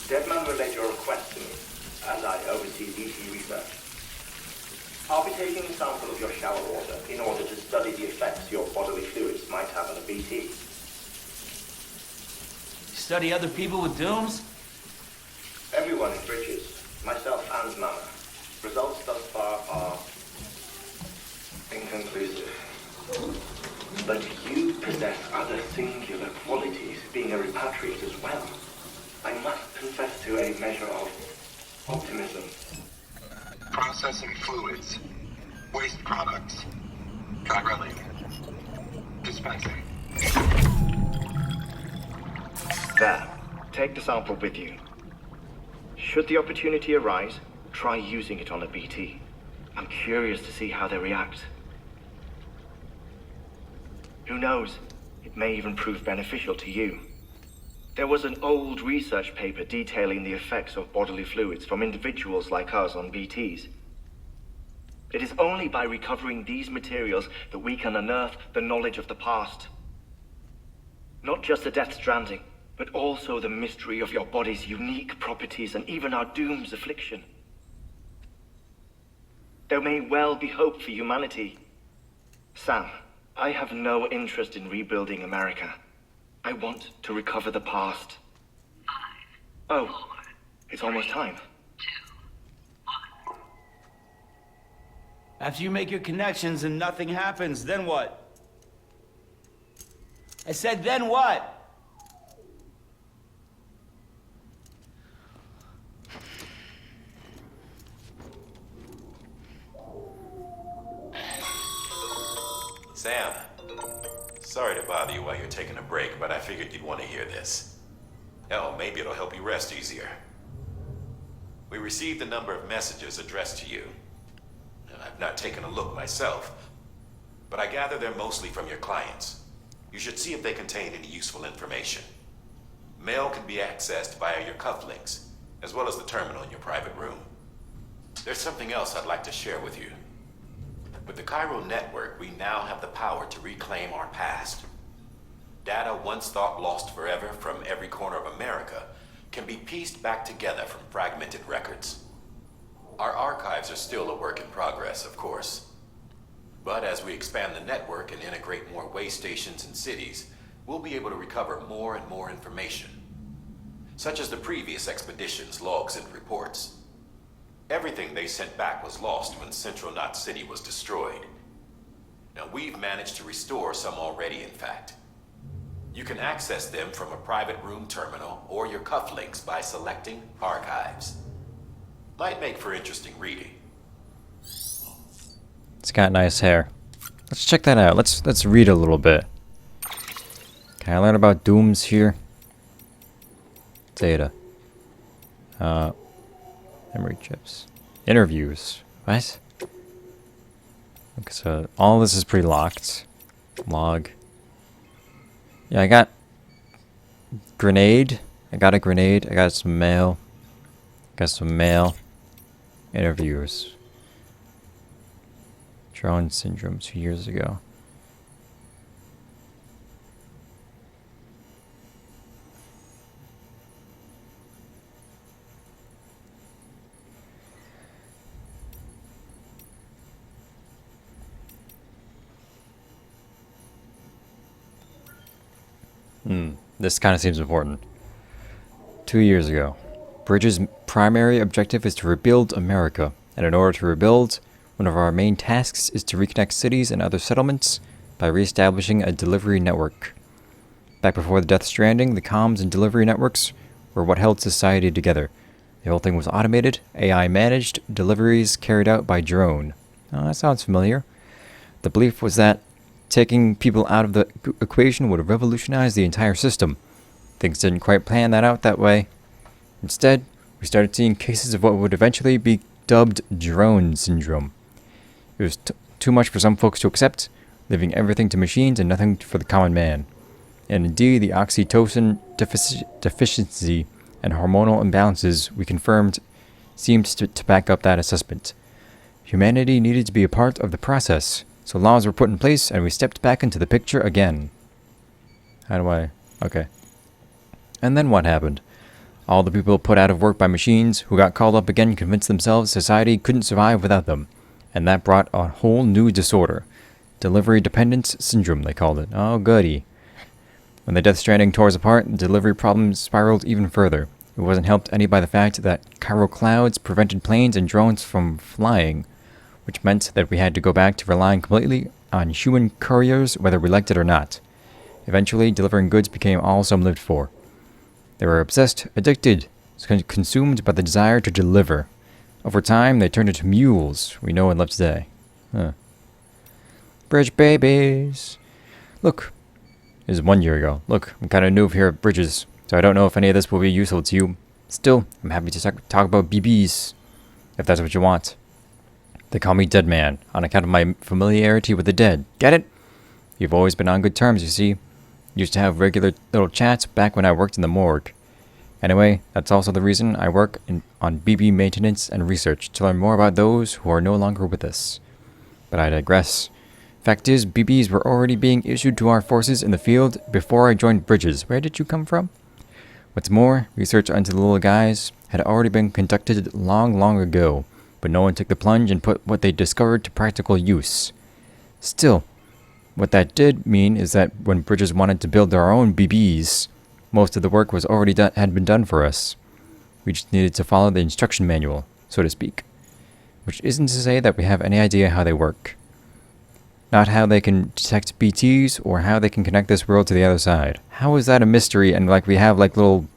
Deadman relayed your request to me, as I oversee BT research. I'll be taking a sample of your shower water in order to study the effects your bodily fluids might have on a BT. Study other people with dooms? Everyone in Bridges, myself and Mama. Results thus far are inconclusive. But you possess other singular qualities, being a repatriate as well. I must confess to a measure of optimism. Processing fluids. Waste products. Drilling. Dispensing. There. Take the sample with you. Should the opportunity arise, try using it on a BT. I'm curious to see how they react. Who knows? It may even prove beneficial to you. There was an old research paper detailing the effects of bodily fluids from individuals like us on BTs. It is only by recovering these materials that we can unearth the knowledge of the past. Not just the Death Stranding, but also the mystery of your body's unique properties and even our doom's affliction. There may well be hope for humanity. Sam, I have no interest in rebuilding America. I want to recover the past. 5, 4, Oh, it's almost time. 2, 1. After you make your connections and nothing happens, then what? I said, then what? Sam, sorry to bother you while you're taking a break, but I figured you'd want to hear this. Hell, maybe it'll help you rest easier. We received a number of messages addressed to you. I've not taken a look myself, but I gather they're mostly from your clients. You should see if they contain any useful information. Mail can be accessed via your cufflinks, as well as the terminal in your private room. There's something else I'd like to share with you. With the Cairo network, we now have the power to reclaim our past. Data once thought lost forever from every corner of America can be pieced back together from fragmented records. Our archives are still a work in progress, of course. But as we expand the network and integrate more way stations and cities, we'll be able to recover more and more information, such as the previous expedition's logs and reports. Everything they sent back was lost when Central Knot City was destroyed. Now, we've managed to restore some already, in fact. You can access them from a private room terminal or your cufflinks by selecting Archives. Might make for interesting reading. It's got nice hair. Let's check that out. Let's read a little bit. Can I learn about dooms here? Data. Memory chips. Interviews. What? Okay, so all this is pre-locked. Log. Yeah, I got grenade. I got a grenade. I got some mail. Got some mail. Interviews. Drone syndrome 2 years ago. This kind of seems important. 2 years ago, Bridges' primary objective is to rebuild America, and in order to rebuild, one of our main tasks is to reconnect cities and other settlements by reestablishing a delivery network. Back before the Death Stranding, the comms and delivery networks were what held society together. The whole thing was automated, AI managed, deliveries carried out by drone. Oh, that sounds familiar. The belief was that taking people out of the equation would revolutionize the entire system. Things didn't quite plan that out that way. Instead, we started seeing cases of what would eventually be dubbed drone syndrome. It was too much for some folks to accept, leaving everything to machines and nothing for the common man. And indeed, the oxytocin deficiency and hormonal imbalances we confirmed seemed to back up that assessment. Humanity needed to be a part of the process, so laws were put in place and we stepped back into the picture again. How do I... Okay. And then what happened? All the people put out of work by machines who got called up again convinced themselves society couldn't survive without them. And that brought a whole new disorder. Delivery dependence syndrome, they called it. Oh, goody. When the Death Stranding tore us apart, the delivery problem spiraled even further. It wasn't helped any by the fact that chiral clouds prevented planes and drones from flying, which meant that we had to go back to relying completely on human couriers whether we liked it or not. Eventually, delivering goods became all some lived for. They were obsessed, addicted, consumed by the desire to deliver. Over time, they turned into mules we know and love today. Huh. Bridge babies. Look. It was 1 year ago. Look, I'm kind of new here at Bridges, so I don't know if any of this will be useful to you. Still, I'm happy to talk about BBs, if that's what you want. They call me Dead Man, on account of my familiarity with the dead. Get it? You've always been on good terms, you see. Used to have regular little chats back when I worked in the morgue. Anyway, that's also the reason I work on BB maintenance and research, to learn more about those who are no longer with us. But I digress. Fact is, BBs were already being issued to our forces in the field before I joined Bridges. Where did you come from? What's more, research onto the little guys had already been conducted long ago, but no one took the plunge and put what they discovered to practical use. Still, what that did mean is that when Bridges wanted to build our own BBs, most of the work was already had been done for us. We just needed to follow the instruction manual, so to speak. Which isn't to say that we have any idea how they work. Not how they can detect BTs or how they can connect this world to the other side. How is that a mystery? And like we have like little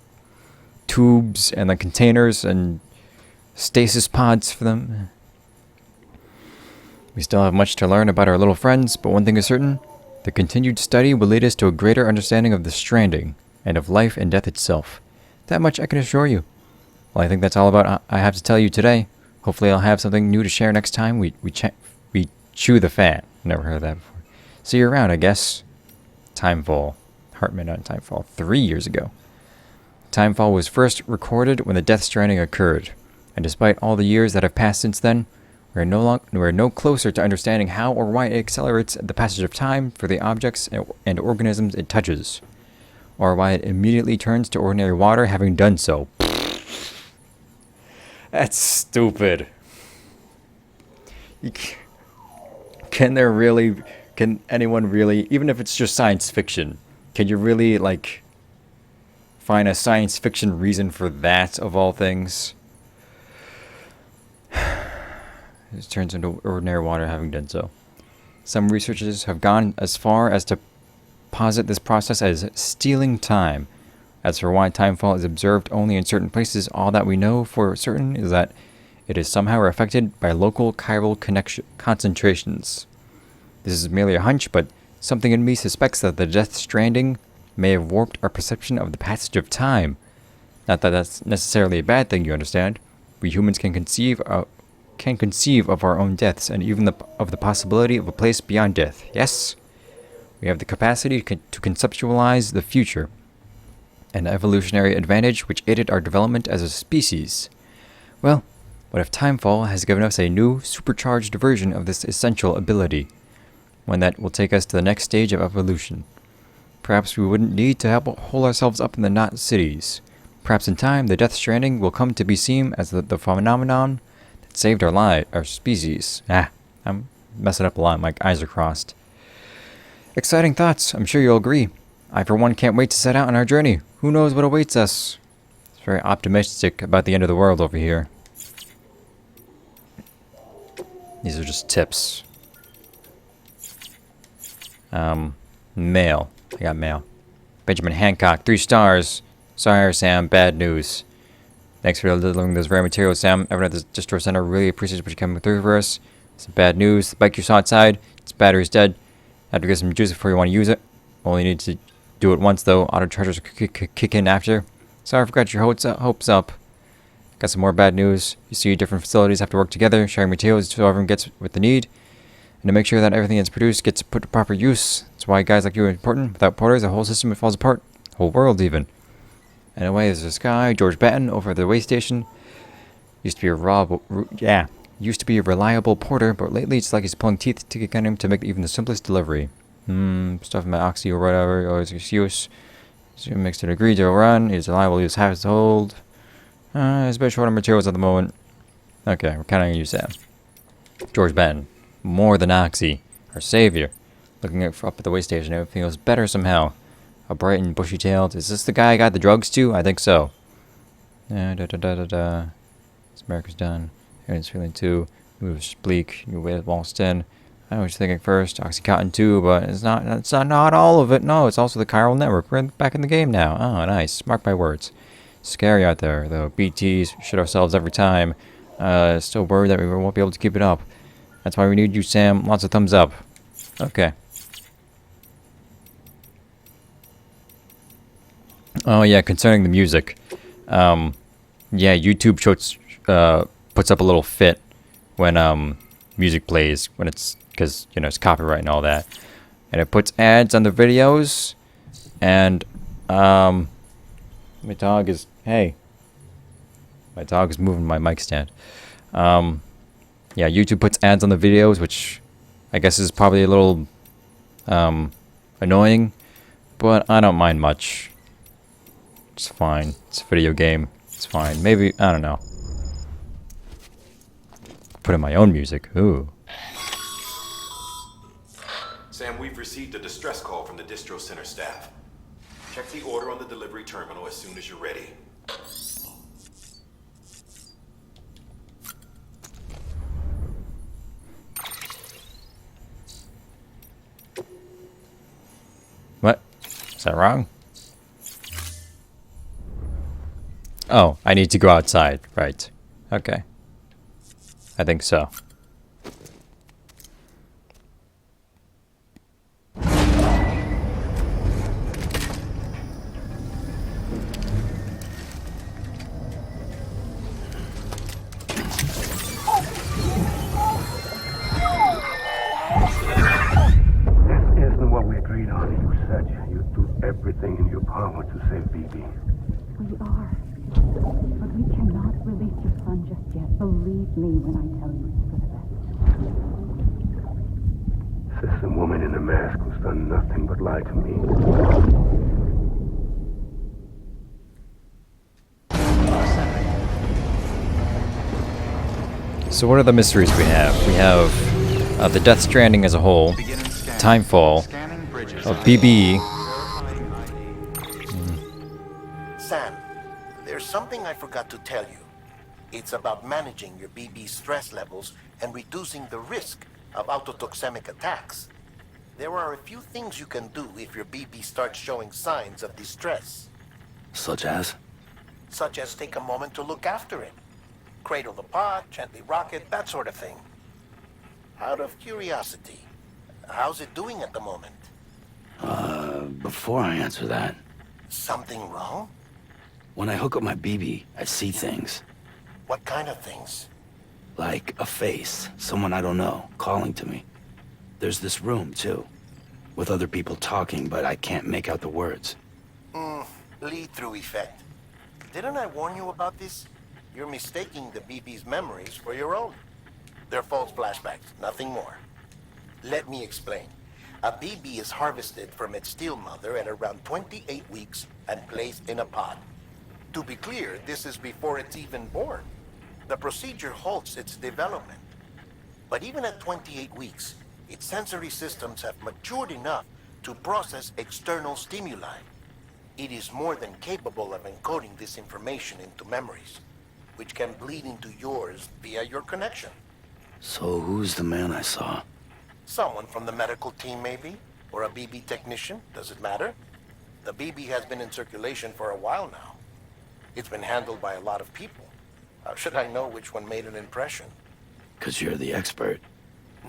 tubes and like containers and stasis pods for them. We still have much to learn about our little friends, but one thing is certain. The continued study will lead us to a greater understanding of the Stranding and of life and death itself. That much I can assure you. Well, I think that's all about I have to tell you today. Hopefully I'll have something new to share next time we chew the fat. Never heard of that before. See you around, I guess. Timefall. Hartman on Timefall. 3 years ago. Timefall was first recorded when the Death Stranding occurred, and despite all the years that have passed since then, we are no closer to understanding how or why it accelerates the passage of time for the objects and organisms it touches, or why it immediately turns to ordinary water having done so. That's stupid. Can anyone really, even if it's just science fiction, can you really, like, find a science fiction reason for that, of all things? It turns into ordinary water having done so. Some researchers have gone as far as to posit this process as stealing time. As for why timefall is observed only in certain places, all that we know for certain is that it is somehow affected by local chiral concentrations. This is merely a hunch, but something in me suspects that the Death Stranding may have warped our perception of the passage of time. Not that that's necessarily a bad thing, you understand. We humans can conceive of our own deaths, and even of the possibility of a place beyond death. Yes? We have the capacity to conceptualize the future, an evolutionary advantage which aided our development as a species. Well, what if Timefall has given us a new, supercharged version of this essential ability? One that will take us to the next stage of evolution. Perhaps we wouldn't need to hole ourselves up in the knot cities. Perhaps in time, the Death Stranding will come to be seen as the phenomenon that saved our species. I'm messing up a lot. My eyes are crossed. Exciting thoughts. I'm sure you'll agree. I, for one, can't wait to set out on our journey. Who knows what awaits us? It's very optimistic about the end of the world over here. These are just tips. Mail. I got mail. Benjamin Hancock, 3 stars. Sorry, Sam, bad news. Thanks for delivering those rare materials, Sam. Everyone at the distro center really appreciates what you're coming through for us. Some bad news. The bike you saw outside, its battery's dead. Have to get some juice before you want to use it. Only need to do it once, though. Auto chargers kick in after. Sorry I forgot your hopes up. Got some more bad news. You see, different facilities have to work together, sharing materials so everyone gets what they need. And to make sure that everything that's produced gets put to proper use. That's why guys like you are important. Without porters, the whole system falls apart. The whole world, even. Anyway, there's this guy, George Batten, over at the way station. Used to be a reliable porter, but lately it's like he's pulling teeth to get him to make even the simplest delivery. Stuff in my oxy or whatever, or his excuse. Zoom makes it agree to run. It's liable to use half its hold. It's a bit short on materials at the moment. Okay, we're counting on you, Sam. George Ben. More than Oxy. Our savior. Looking up at the way station, it feels better somehow. A bright and bushy-tailed. Is this the guy I got the drugs to? I think so. This America's done. Aaron's feeling too. Moves bleak. You wait at Walston. I was thinking first, Oxycontin too, but it's not all of it. No, it's also the chiral network. We're back in the game now. Oh, nice. Mark my words. Scary out there, though. BTs shit ourselves every time. Still worried that we won't be able to keep it up. That's why we need you, Sam. Lots of thumbs up. Okay. Oh yeah, concerning the music. Yeah, YouTube puts up a little fit when music plays when it's because it's copyright and all that, and it puts ads on the videos. And my dog is moving my mic stand. Yeah, YouTube puts ads on the videos, which I guess is probably a little annoying, but I don't mind much. It's fine. It's a video game. It's fine. Maybe, I don't know. Put in my own music. Ooh. Sam, we've received a distress call from the distro center staff. Check the order on the delivery terminal as soon as you're ready. What? Is that wrong? Oh, I need to go outside. Right. Okay. I think so. Isn't what we agreed on. You said you'd do everything in your power to save BB. We are. But we cannot release your son just yet. Believe me when I tell you it's for the best. This woman in a mask who's done nothing but lie to me. So what are the mysteries we have? We have the Death Stranding as a whole, Timefall, BB. Sam, there's something I forgot to tell you. It's about managing your BB stress levels and reducing the risk of autotoxemic attacks. There are a few things you can do if your BB starts showing signs of distress. Such as? Such as take a moment to look after it. Cradle the pot, gently rock it, that sort of thing. Out of curiosity, how's it doing at the moment? Before I answer that, Something wrong? when I hook up my BB, I see things. What kind of things? Like a face, someone I don't know, calling to me. There's this room, too, with other people talking, but I can't make out the words. Lead-through effect. Didn't I warn you about this? You're mistaking the BB's memories for your own. They're false flashbacks, nothing more. Let me explain. A BB is harvested from its steel mother at around 28 weeks and placed in a pod. To be clear, this is before it's even born. The procedure halts its development. But even at 28 weeks, its sensory systems have matured enough to process external stimuli. It is more than capable of encoding this information into memories, which can bleed into yours via your connection. So who's the man I saw? Someone from the medical team, maybe? Or a BB technician? Does it matter? The BB has been in circulation for a while now. It's been handled by a lot of people. How should I know which one made an impression? 'Cause you're the expert.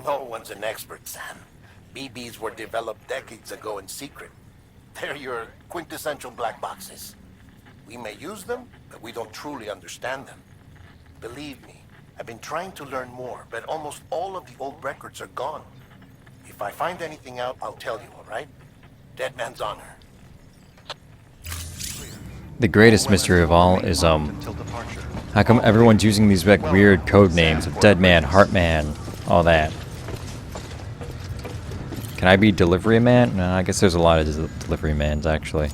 No one's an expert, Sam. BBs were developed decades ago in secret. They're your quintessential black boxes. We may use them, but we don't truly understand them. Believe me, I've been trying to learn more, but almost all of the old records are gone. If I find anything out, I'll tell you, all right? Dead man's honor. The greatest mystery of all is how come everyone's using these like weird code names of Dead Man, Heartman, all that. Can I be Delivery Man? No, I guess there's a lot of delivery mans actually.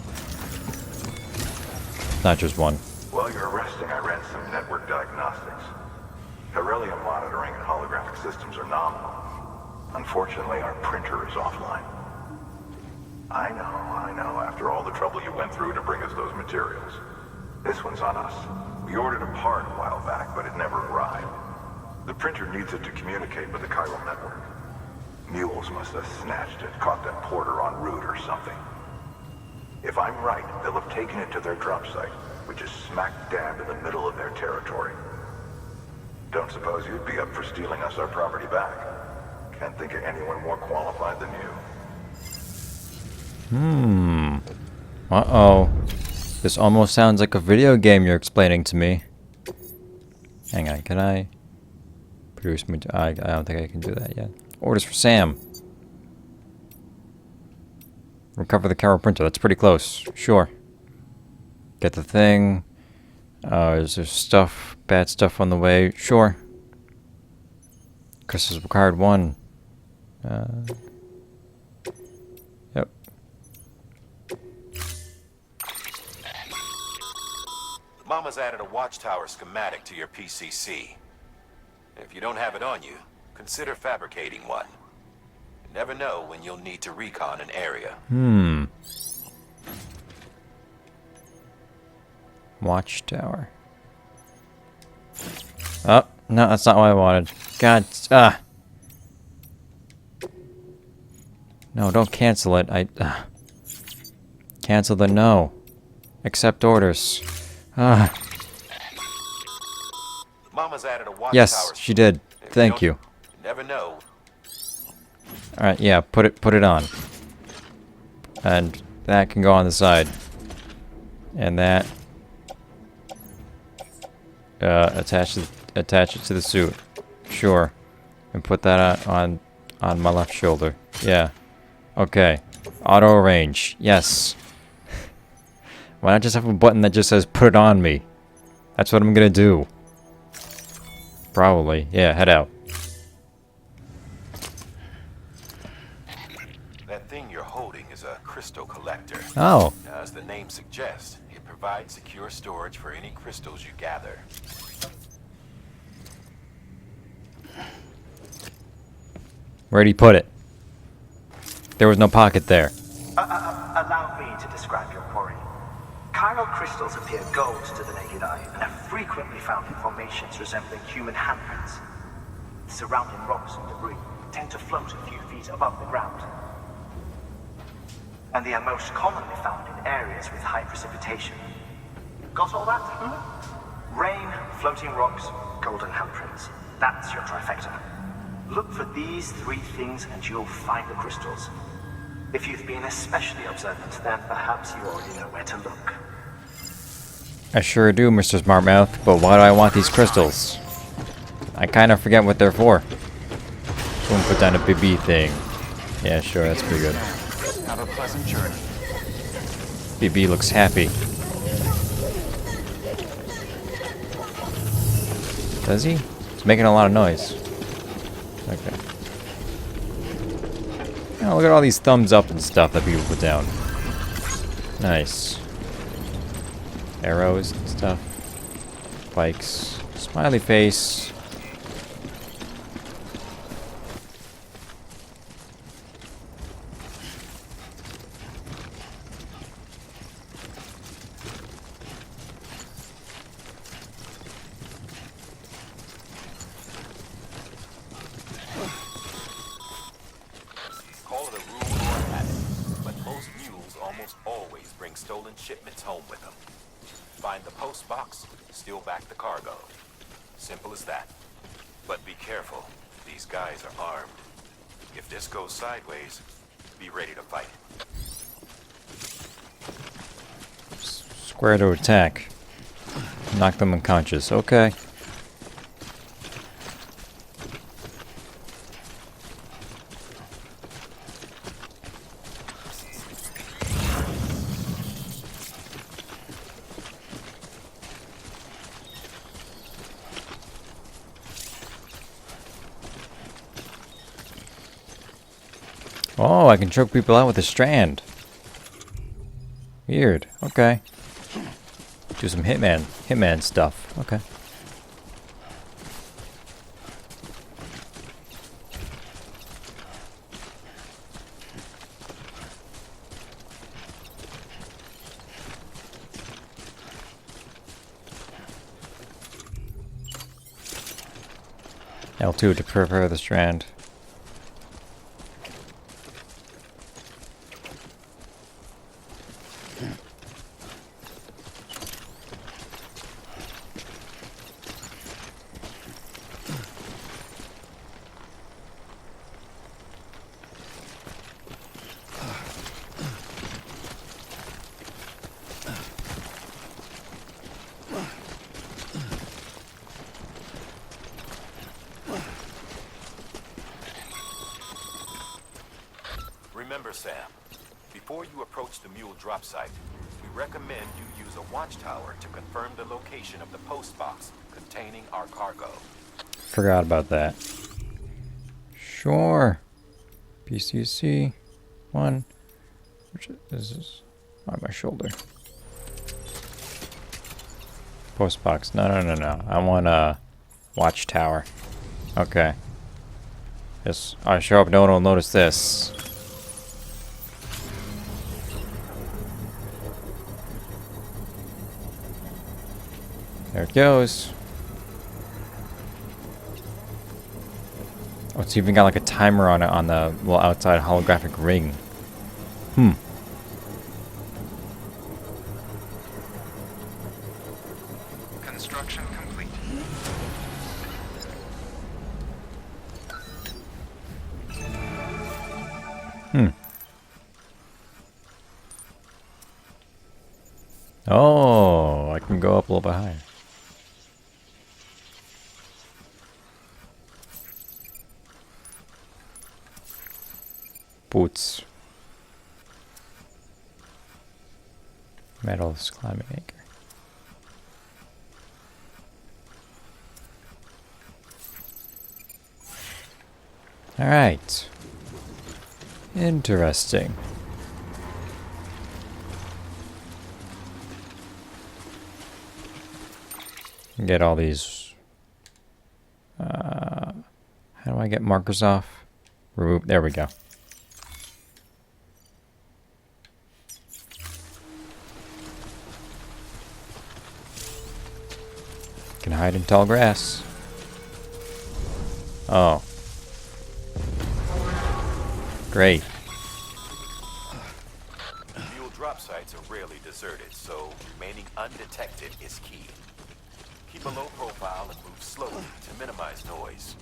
not just one. While you're resting, I ran some network diagnostics. Beryllium monitoring and holographic systems are nominal. Unfortunately, our printer is offline. I know, after all the trouble you went through to bring us those materials. This one's on us. We ordered a part a while back, but it never arrived. The printer needs it to communicate with the chiral network. Mules must have snatched it, caught that porter en route or something. If I'm right, they'll have taken it to their drop site, which is smack dab in the middle of their territory. Don't suppose you'd be up for stealing us our property back? Can't think of anyone more qualified than you. Uh-oh. This almost sounds like a video game you're explaining to me. Hang on, can I produce I don't think I can do that yet. Orders for Sam. Recover the chiral printer. That's pretty close. Sure. Get the thing. Is there stuff, bad stuff on the way? Sure. Crystals required 1. Yep. Mama's added a watchtower schematic to your PCC. If you don't have it on you, consider fabricating one. You never know when you'll need to recon an area. Watchtower. Oh, no, that's not what I wanted. God, No, don't cancel it. Cancel the no. Accept orders. Mama's added a watchtower. Yes, she did. Thank you. Never know. Alright, yeah, put it on. And that can go on the side. And that attach it to the suit. Sure. And put that on my left shoulder. Yeah. Okay. Auto arrange. Yes. Why not just have a button that just says put it on me? That's what I'm gonna do. Probably. Yeah, head out. That thing you're holding is a crystal collector. Oh. Now, as the name suggests, it provides secure storage for any crystals you gather. Where'd he put it? There was no pocket there. Allow me to describe your quarry. Chiral crystals appear gold to the naked eye and are frequently found in formations resembling human handprints. Surrounding rocks and debris tend to float a few feet above the ground. And they are most commonly found in areas with high precipitation. Got all that? Rain, floating rocks, golden handprints. That's your trifecta. Look for these 3 things and you'll find the crystals. If you've been especially observant, then perhaps you already know where to look. I sure do, Mr. Smartmouth, but why do I want these crystals? I kind of forget what they're for. Someone put down a BB thing. Yeah, sure, that's pretty good. Have a pleasant journey. BB looks happy. Does he? He's making a lot of noise. Okay. Oh, look at all these thumbs up and stuff that people put down. Nice. Arrows and stuff. Spikes. Smiley face. Call it a rule or a habit, but most mules almost always bring stolen shipments home with them. Find the post box, steal back the cargo. Simple as that. But be careful. These guys are armed. If this goes sideways, be ready to fight. Square to attack. Knock them unconscious. Okay. Oh, I can choke people out with a strand. Weird. Okay. Do some hitman stuff. Okay. L2 to prepare the strand. Remember, Sam, before you approach the mule drop site, we recommend you use a watchtower to confirm the location of the post box containing our cargo. Forgot about that. Sure. PCC 1. Which is on my shoulder. Post box. No. I want a watchtower. Okay. Yes. I sure hope no one will notice this. There it goes. Oh, it's even got like a timer on it on the little outside holographic ring. Construction complete. Oh, I can go up a little bit higher. Boots. Metals climbing anchor. Alright. Interesting. Get all these. How do I get markers off? Remove. There we go. Can hide in tall grass. Oh. Great. Mule drop sites are rarely deserted, so remaining undetected is key. Keep a low profile and move slowly to minimize noise.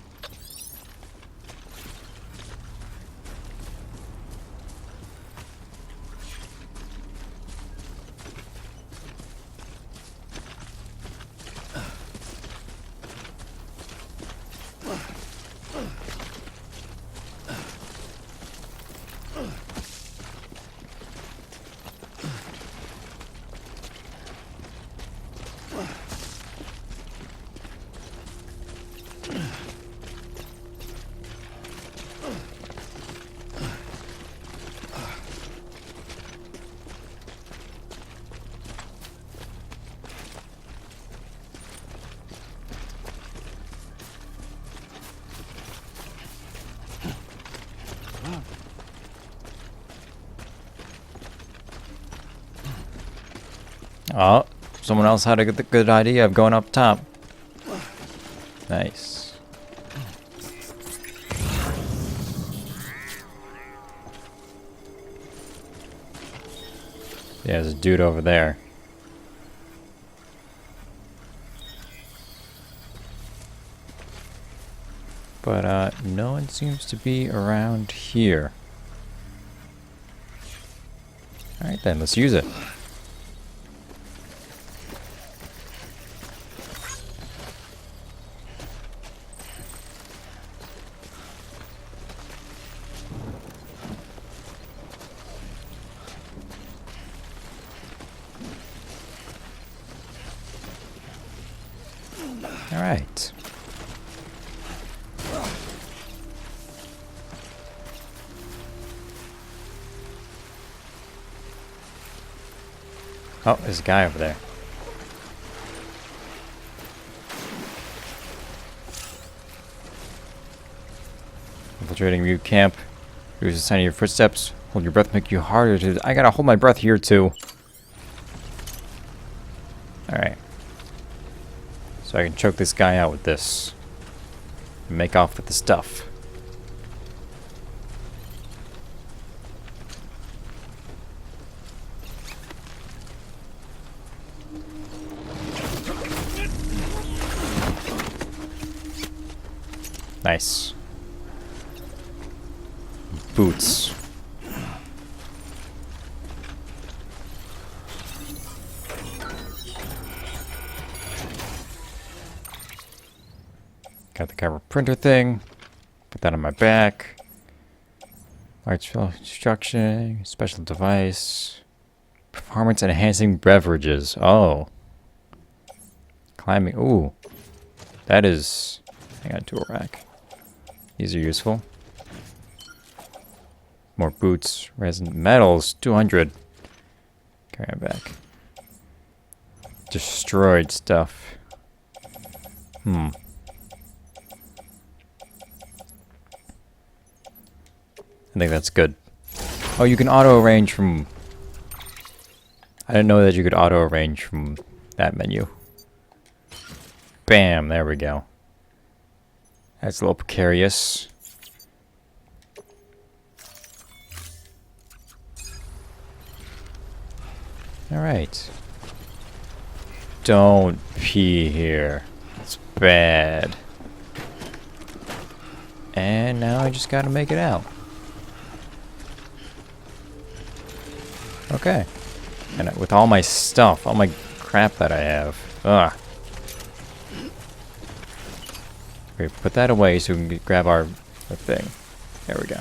Oh, someone else had a good idea of going up top. Nice. Yeah, there's a dude over there. But, no one seems to be around here. Alright then, let's use it. Alright. Oh, there's a guy over there. Infiltrating mute camp. Reduce the sound of your footsteps. Hold your breath, make you harder to... I gotta hold my breath here, too. Alright. So I can choke this guy out with this. And make off with the stuff. Nice. Boots. Got the cover printer thing. Put that on my back. Large fill instruction. Special device. Performance enhancing beverages. Oh. Climbing. Ooh. That is... Hang on, tool rack. These are useful. More boots. Resin metals. 200. Carry it back. Destroyed stuff. I think that's good. Oh, you can auto-arrange from... I didn't know that you could auto-arrange from that menu. Bam, there we go. That's a little precarious. Alright. Don't pee here. It's bad. And now I just gotta make it out. Okay. And with all my stuff, all my crap that I have. Ugh. Okay, put that away so we can grab our thing. There we go.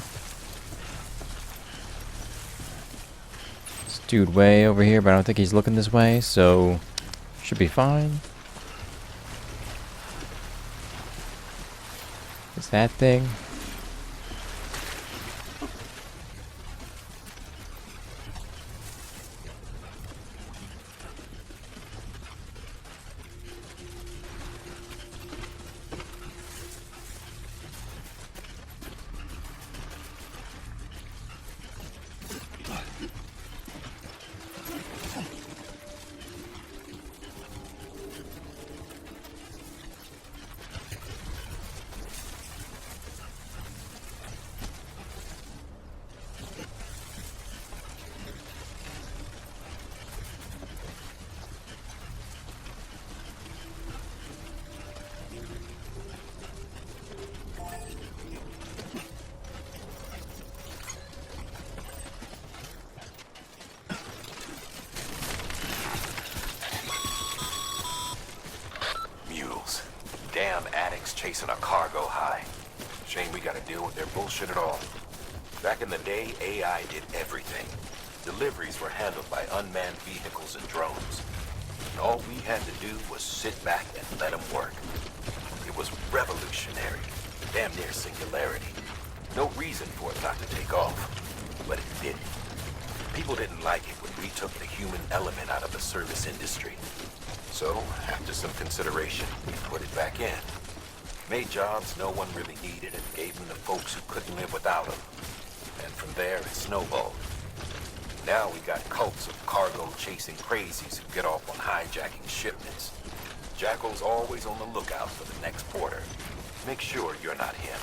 This dude way over here, but I don't think he's looking this way, so should be fine. What's that thing? Damn addicts chasing a cargo high. Shame we gotta deal with their bullshit at all. Back in the day, AI did everything. Deliveries were handled by unmanned vehicles and drones. And all we had to do was sit back and let them work. It was revolutionary, damn near singularity. No reason for it not to take off, but it didn't. People didn't like it when we took the human element out of the service industry. So, after some consideration, we put it back in. Made jobs no one really needed and gave them to folks who couldn't live without them. And from there, it snowballed. Now we got cults of cargo-chasing crazies who get off on hijacking shipments. Jackal's always on the lookout for the next porter. Make sure you're not him.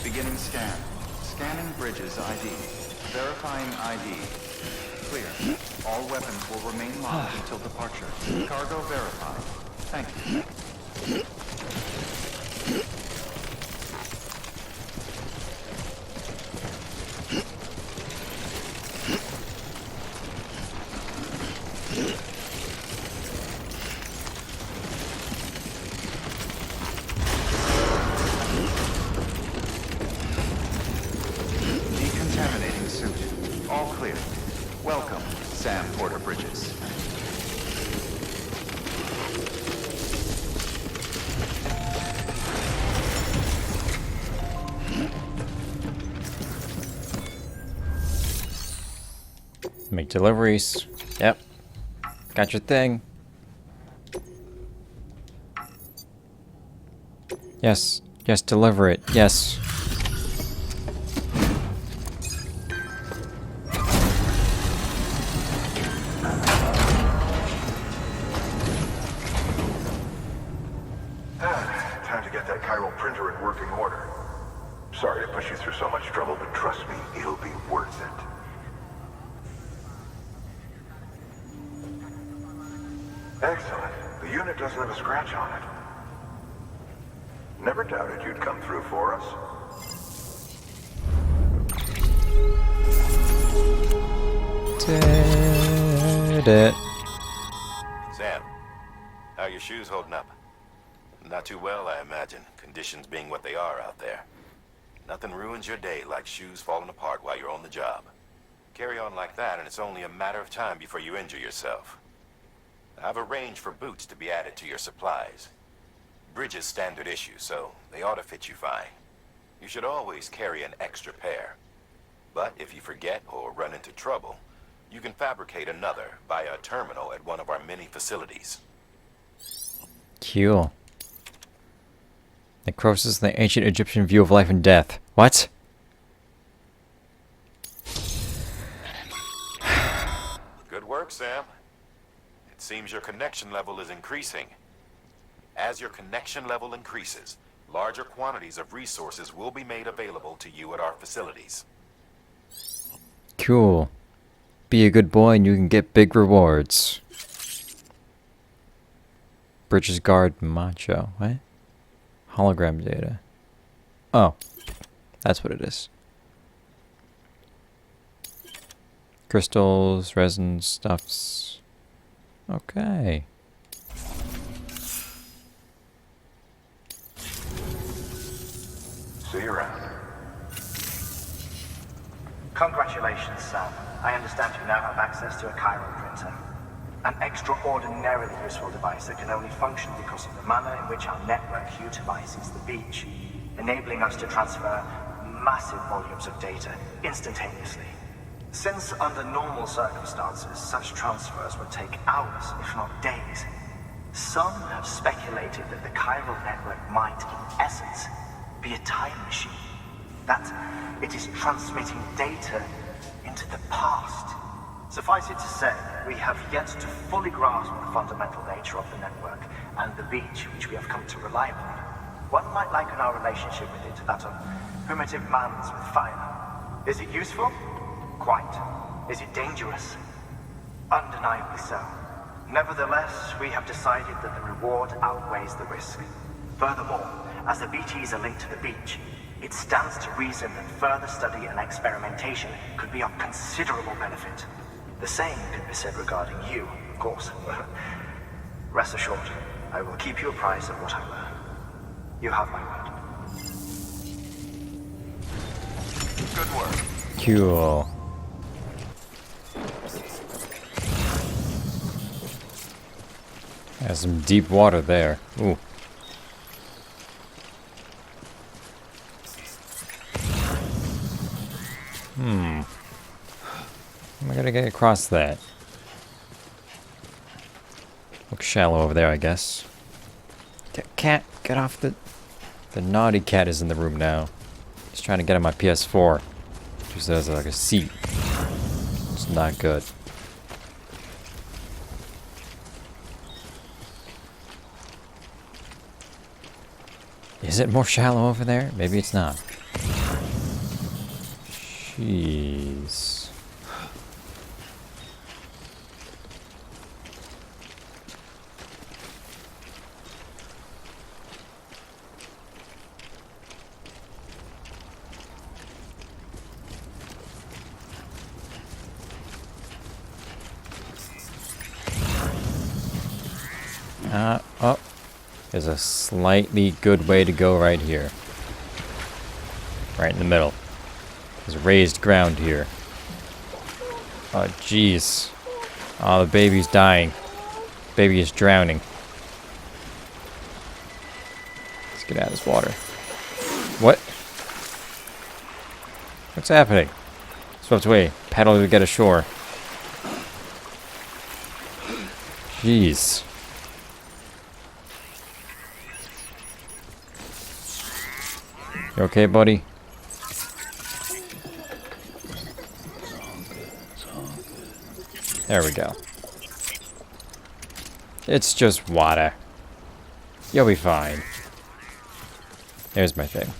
Beginning scan. Scanning bridges ID. Verifying ID. Clear. All weapons will remain locked until departure. Cargo verified. Thank you. Decontaminating suit. All clear. Welcome, Sam Porter Bridges. Make deliveries. Yep. Got your thing. Yes. Yes, deliver it. Yes. Time to get that chiral printer in working order. Sorry to push you through so much trouble, but trust me, it'll be worth it. Excellent. The unit doesn't have a scratch on it. Never doubted you'd come through for us. Did it. Sam, how are your shoes holding up? Not too well, I imagine, conditions being what they are out there. Nothing ruins your day like shoes falling apart while you're on the job. Carry on like that and it's only a matter of time before you injure yourself. I've arranged for boots to be added to your supplies. Bridges standard issue, so they ought to fit you fine. You should always carry an extra pair. But if you forget or run into trouble, you can fabricate another via a terminal at one of our many facilities. Cool. Necrosis, the ancient Egyptian view of life and death. What? Good work, Sam. It seems your connection level is increasing. As your connection level increases, larger quantities of resources will be made available to you at our facilities. Cool. Be a good boy and you can get big rewards. Bridges guard macho. What? Hologram data. Oh. That's what it is. Crystals, resin, stuffs. Okay. See you around. Congratulations, Sam. I understand you now have access to a chiral printer. An extraordinarily useful device that can only function because of the manner in which our network utilizes the beach, enabling us to transfer massive volumes of data instantaneously. Since under normal circumstances, such transfers would take hours, if not days, some have speculated that the chiral network might, in essence, be a time machine. That it is transmitting data into the past. Suffice it to say, we have yet to fully grasp the fundamental nature of the network and the beach which we have come to rely upon. One might liken our relationship with it to that of primitive man's with fire. Is it useful? Quite. Is it dangerous? Undeniably so. Nevertheless, we have decided that the reward outweighs the risk. Furthermore, as the BTs are linked to the beach, it stands to reason that further study and experimentation could be of considerable benefit. The same could be said regarding you, of course. Rest assured, I will keep you apprised of what I learn. You have my word. Good work. Cool. Has some deep water there. Ooh. How am I gonna get across that? Looks shallow over there, I guess. Cat, get off the... The naughty cat is in the room now. He's trying to get on my PS4. Just as like a seat. It's not good. Is it more shallow over there? Maybe it's not. Jeez. Oh. There's a slightly good way to go right here. Right in the middle. There's raised ground here. Oh, jeez. Oh, the baby's dying. Baby is drowning. Let's get out of this water. What? What's happening? Swept away. Paddle to get ashore. Jeez. You okay, buddy? There we go. It's just water. You'll be fine. There's my thing.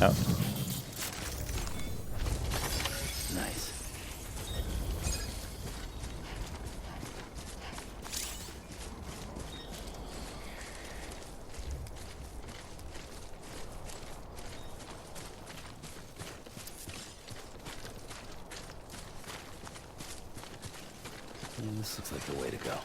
Oh. Nice. Yeah, this looks like the way to go.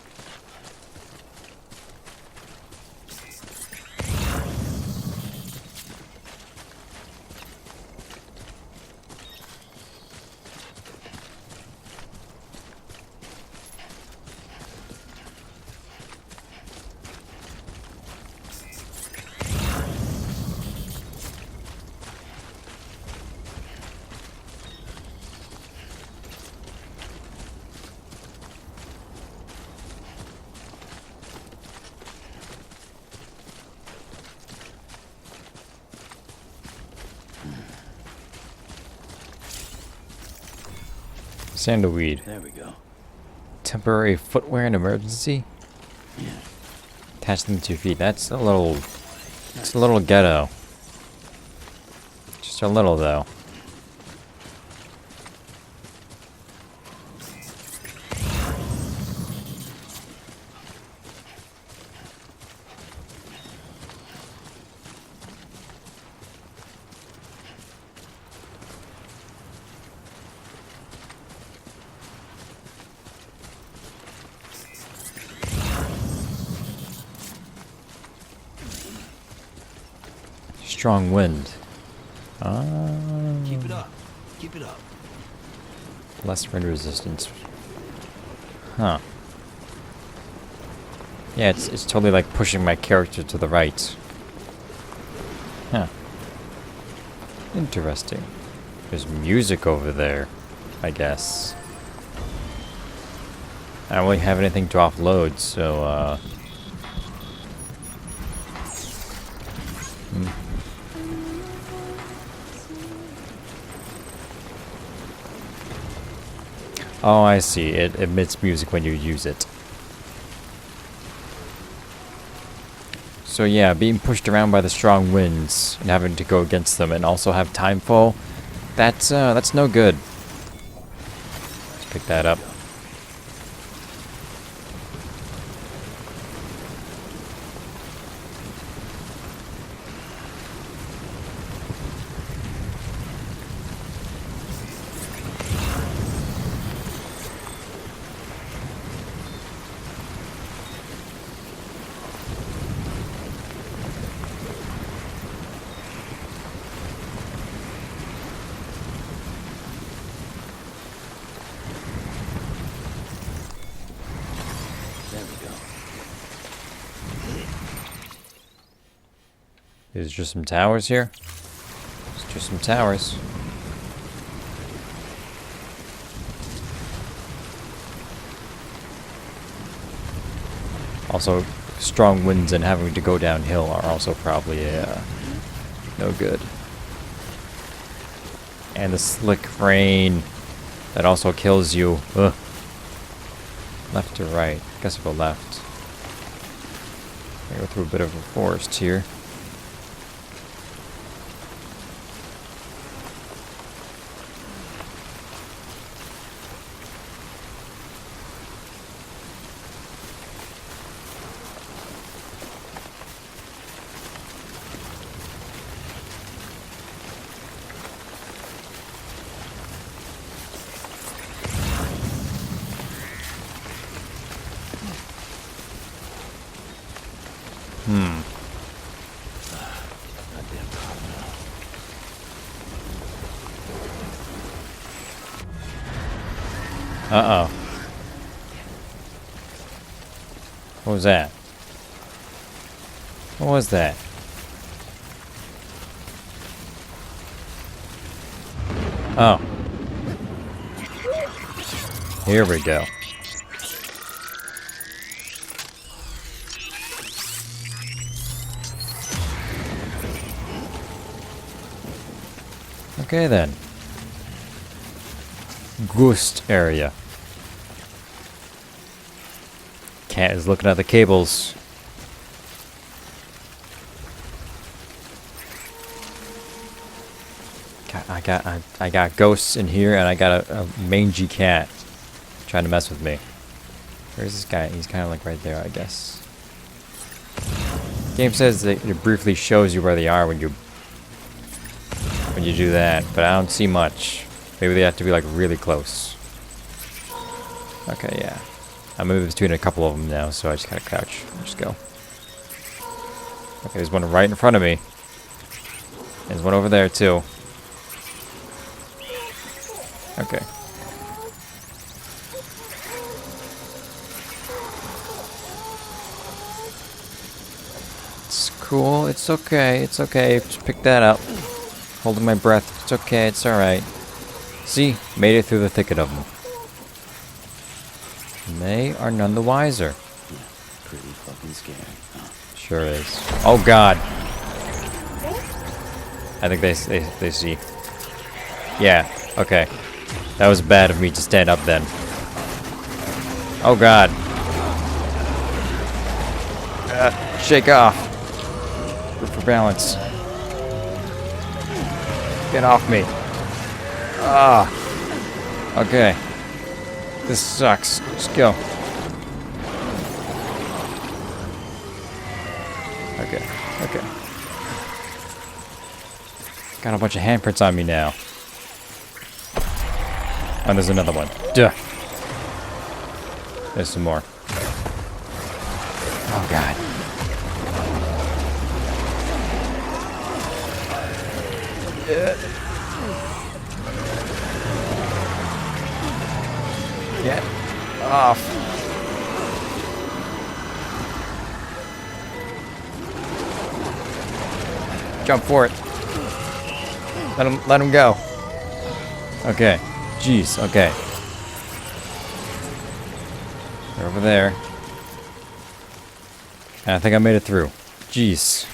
Sandalweed. There we go. Temporary footwear in emergency? Yeah. Attach them to your feet. That's a little... It's a little ghetto. Just a little, though. Strong wind. Keep it up. Keep it up. Less wind resistance. Huh. Yeah, it's totally like pushing my character to the right. Huh. Interesting. There's music over there, I guess. I don't really have anything to offload, so Oh, I see. It emits music when you use it. So yeah, being pushed around by the strong winds and having to go against them and also have time fall, that's no good. Let's pick that up. There's just some towers here. It's just some towers. Also, strong winds and having to go downhill are also probably no good. And the slick rain that also kills you. Ugh. Left to right. Guess I'll go left. I go through a bit of a forest here. Uh-oh. What was that? What was that? Oh. Here we go. Okay then. Ghost area. Cat is looking at the cables. I got ghosts in here, and I got a mangy cat trying to mess with me. Where's this guy? He's kind of like right there, I guess. Game says that it briefly shows you where they are when you do that, but I don't see much. Maybe they have to be like really close. Okay, yeah. I'm moving between a couple of them now, so I just gotta crouch. Just go. Okay, there's one right in front of me. There's one over there too. Okay. It's cool. It's okay. It's okay. Just pick that up. Holding my breath. It's okay. It's alright. See? Made it through the thicket of them. And they are none the wiser. Pretty fucking scary, huh? Sure is. Oh god. I think they see. Yeah. Okay. That was bad of me to stand up then. Oh god. Shake off. Good for balance. Get off me. Ah. Okay. This sucks. Just go. Okay. Okay. Got a bunch of handprints on me now. And there's another one. Duh. There's some more. Oh god. Get off. Jump for it. Let him go. Okay. Jeez, okay. They're over there. And I think I made it through. Jeez.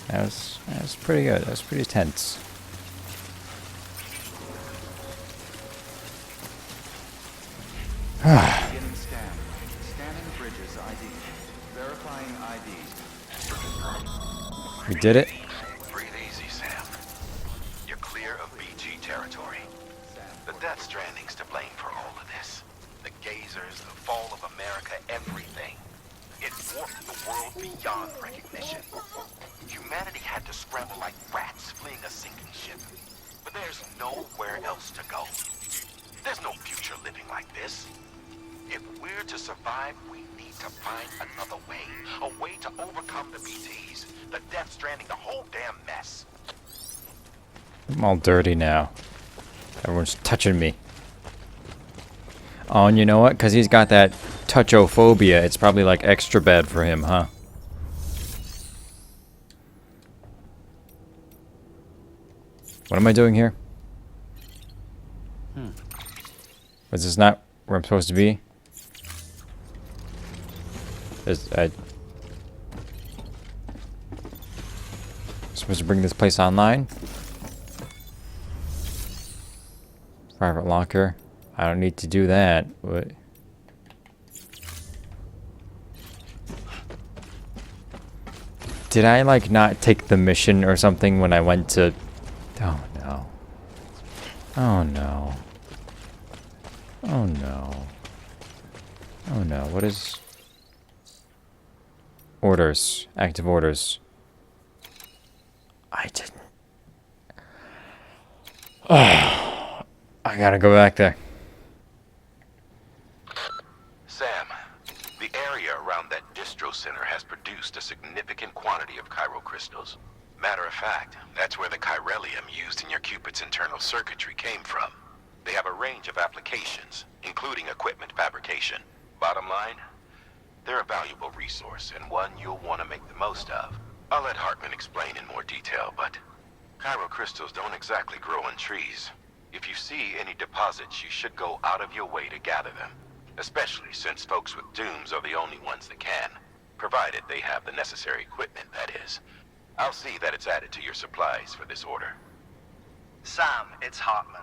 That was pretty good. That was pretty tense. Beginning scan. Scanning bridges ID. Verifying ID. We did it. Breathe easy, Sam. You're clear of BG territory. The Death Stranding's to blame for all of this. The gazers, the fall of America, everything. It warped the world beyond recognition. Humanity had to scramble like rats fleeing a sinking ship. But there's nowhere else to go. There's no future living like this. If we're to survive, we need to find another way. A way to overcome the BTs, the Death Stranding, the whole damn mess. I'm all dirty now. Everyone's touching me. Oh, and you know what? Because he's got that touchophobia, it's probably like extra bad for him, huh? What am I doing here? Was this not where I'm supposed to be? Supposed to bring this place online? Private locker. I don't need to do that. What? Did I like not take the mission or something when I went to... Oh no. Oh no. Oh no. Oh no. What is... Orders. Active orders. I didn't... Oh, I gotta go back there. Sam, the area around that distro center has produced a significant quantity of chiral crystals. Matter of fact, that's where the chiralium used in your Cupid's internal circuitry came from. They have a range of applications, including including equipment fabrication. Bottom line, they're a valuable resource and one you'll want to make the most of. I'll let Hartman explain in more detail, but crystals don't exactly grow on trees. If you see any deposits, you should go out of your way to gather them. Especially since folks with dooms are the only ones that can. Provided they have the necessary equipment, that is. I'll see that it's added to your supplies for this order. Sam, it's Hartman.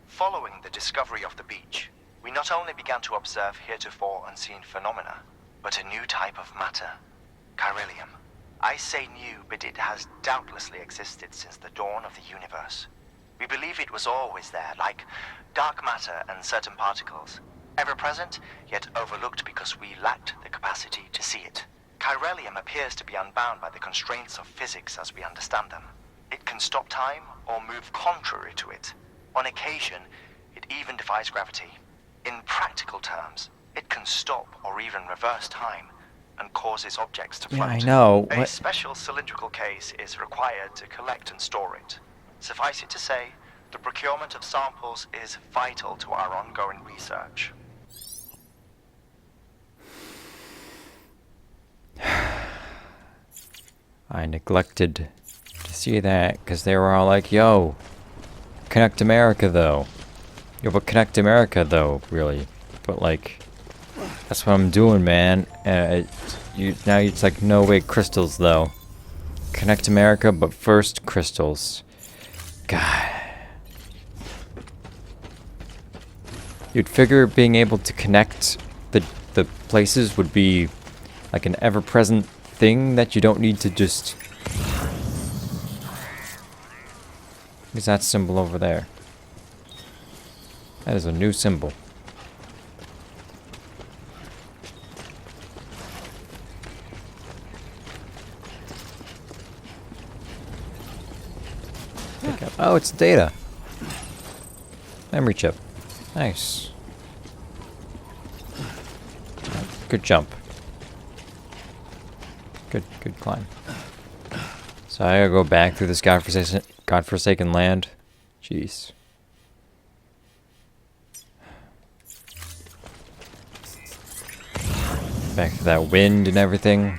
Following the discovery of the beach, we not only began to observe heretofore unseen phenomena, but a new type of matter. Chiralium. I say new, but it has doubtlessly existed since the dawn of the universe. We believe it was always there, like dark matter and certain particles. Ever present, yet overlooked because we lacked the capacity to see it. Chiralium appears to be unbound by the constraints of physics as we understand them. It can stop time or move contrary to it. On occasion, it even defies gravity. In practical terms, it can stop or even reverse time and causes objects to float. Yeah, I know. A special cylindrical case is required to collect and store it. Suffice it to say, the procurement of samples is vital to our ongoing research. I neglected to see that because they were all like, yo, Connect America though. Yo, but Connect America though, really. But like, that's what I'm doing, man. Now it's like, no, wait, crystals though. Connect America, but first crystals. God. You'd figure being able to connect the places would be like an ever-present thing that you don't need to just... What is that symbol over there? That is a new symbol. Oh, it's data. Memory chip. Nice. Good jump. Good climb. So I gotta go back through this godforsaken land. Jeez. Back to that wind and everything.